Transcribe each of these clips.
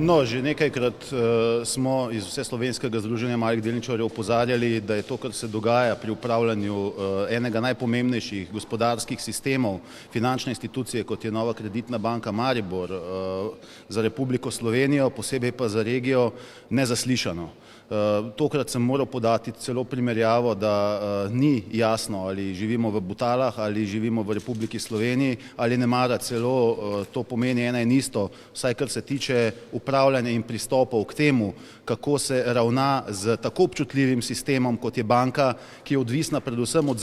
No, že nekajkrat smo iz Vseslovenskega združenja malih delničarjev opozarjali, da je to, kar se dogaja pri upravljanju enega najpomembnejših gospodarskih sistemov finančne institucije, kot je Nova kreditna banka Maribor, za Republiko Slovenijo, posebej pa za regijo, nezaslišano. Tokrat sem moral podati celo primerjavo, da ni jasno, ali živimo v Butalah, ali živimo v Republiki Sloveniji, ali nemara celo to pomeni ena in isto, vsaj kar se tiče upravljanja in pristopov k temu, kako se ravna z tako občutljivim sistemom, kot je banka, ki je odvisna predvsem od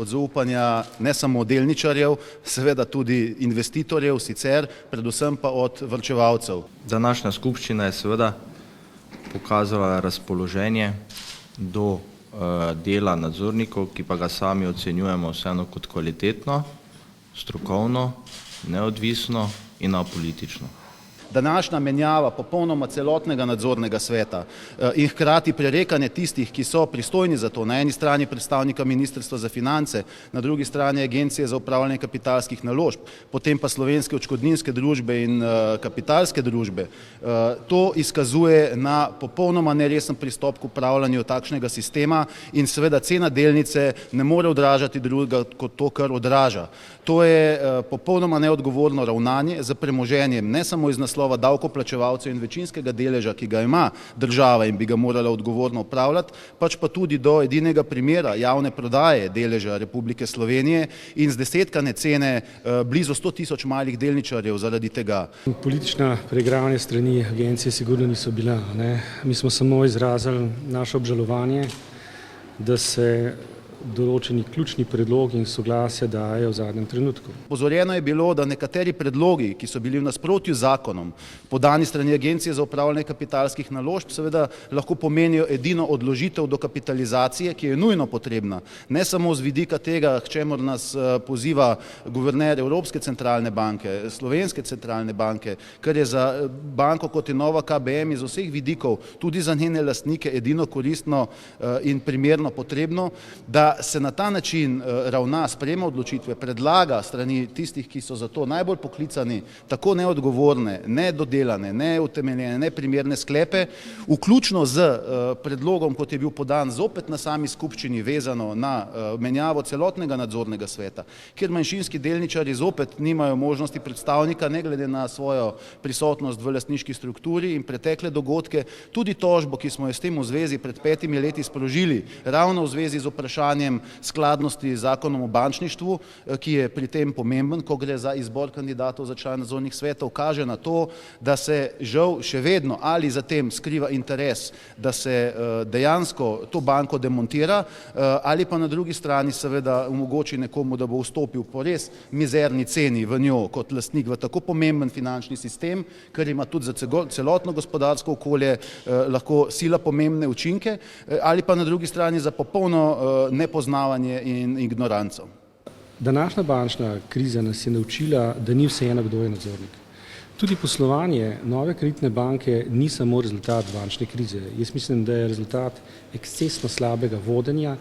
zaupanja ne samo delničarjev, seveda tudi investitorjev sicer, predvsem pa od varčevalcev. Današnja skupščina je seveda pokazala razpoloženje do dela nadzornikov, ki pa ga sami ocenjujemo vseeno kot kvalitetno, strokovno, neodvisno in apolitično. Današnja menjava popolnoma celotnega nadzornega sveta in hkrati prerekanje tistih, ki so pristojni za to, na eni strani predstavnika Ministrstva za finance, na drugi strani Agencije za upravljanje kapitalskih naložb, potem pa Slovenske odškodninske družbe in kapitalske družbe, to izkazuje na popolnoma neresen pristop k upravljanju takšnega sistema in seveda cena delnice ne more odražati drugega kot to, kar odraža. To je popolnoma neodgovorno ravnanje z premoženjem ne samo iz naslova davkoplačevalcev in večinskega deleža, ki ga ima država in bi ga morala odgovorno upravljati, pač pa tudi do edinega primera javne prodaje deleža Republike Slovenije in zdesetkane cene blizu 100.000 malih delničarjev zaradi tega. Politična preigravanja strani agencije sigurno niso bila. Mi smo samo izrazili naše obžalovanje, da se določeni ključni predlogi in soglasja dajejo v zadnjem trenutku. Opozorjeno je bilo, da nekateri predlogi, ki so bili v nasprotju z zakonom, podani strani Agencije za upravljanje kapitalskih naložb, seveda lahko pomenijo edino odložitev dokapitalizacije, ki je nujno potrebna, ne samo z vidika tega, k čemur nas poziva guverner Evropske centralne banke, Slovenske centralne banke, kar je za banko, kot je Nova KBM, iz vseh vidikov, tudi za njene lastnike, edino koristno in primerno potrebno, da se na ta način ravna, sprejema odločitve, predlaga strani tistih, ki so za to najbolj poklicani, tako neodgovorne, nedodelane, neutemeljene, neprimerne sklepe, vključno z predlogom, kot je bil podan zopet na sami skupščini, vezano na menjavo celotnega nadzornega sveta, kjer manjšinski delničarji zopet nimajo možnosti predstavnika, ne glede na svojo prisotnost v lastniški strukturi in pretekle dogodke, tudi tožbo, ki smo jo s tem v zvezi pred 5 leti sprožili, ravno v zvezi z vprašanjem skladnosti z zakonom o bančništvu, ki je pri tem pomemben, ko gre za izbor kandidatov za člane nadzornih svetov, kaže na to, da se žal še vedno ali za tem skriva interes, da se dejansko to banko demontira, ali pa na drugi strani seveda omogoči nekomu, da bo vstopil po res mizerni ceni v njo kot lastnik v tako pomemben finančni sistem, ker ima tudi za celotno gospodarsko okolje lahko sila pomembne učinke, ali pa na drugi strani za popolno nepoznavanje in ignoranco. Današnja bančna kriza nas je naučila, da ni vseeno, kdo je nadzornik. Tudi poslovanje Nove kreditne banke ni samo rezultat bančne krize. Jaz mislim, da je rezultat ekscesno slabega vodenja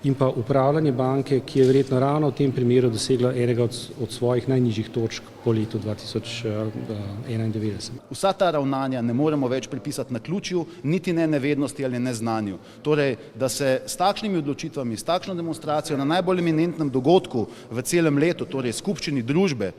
in pa upravljanje banke, ki je verjetno ravno v tem primeru dosegla enega od svojih najnižjih točk po letu 2091. Vsa ta ravnanja ne moremo več pripisati naključju, niti ne nevednosti ali neznanju. Torej, da se s takšnimi odločitvami, s takšno demonstracijo na najbolj eminentnem dogodku v celem letu, torej skupščini družbe,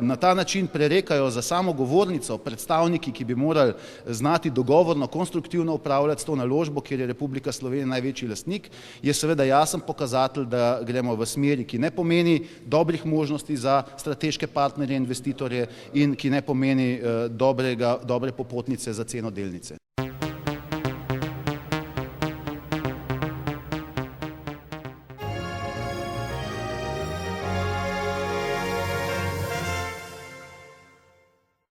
na ta način prerekajo za samo govornico predstavniki, ki bi morali znati dogovorno, konstruktivno upravljati s to naložbo, kjer je Republika Slovenija največji lastnik, je seveda jasen pokazatelj, da gremo v smeri, ki ne pomeni dobrih možnosti za strateške partnerje, investitorje in ki ne pomeni dobre popotnice za ceno delnice.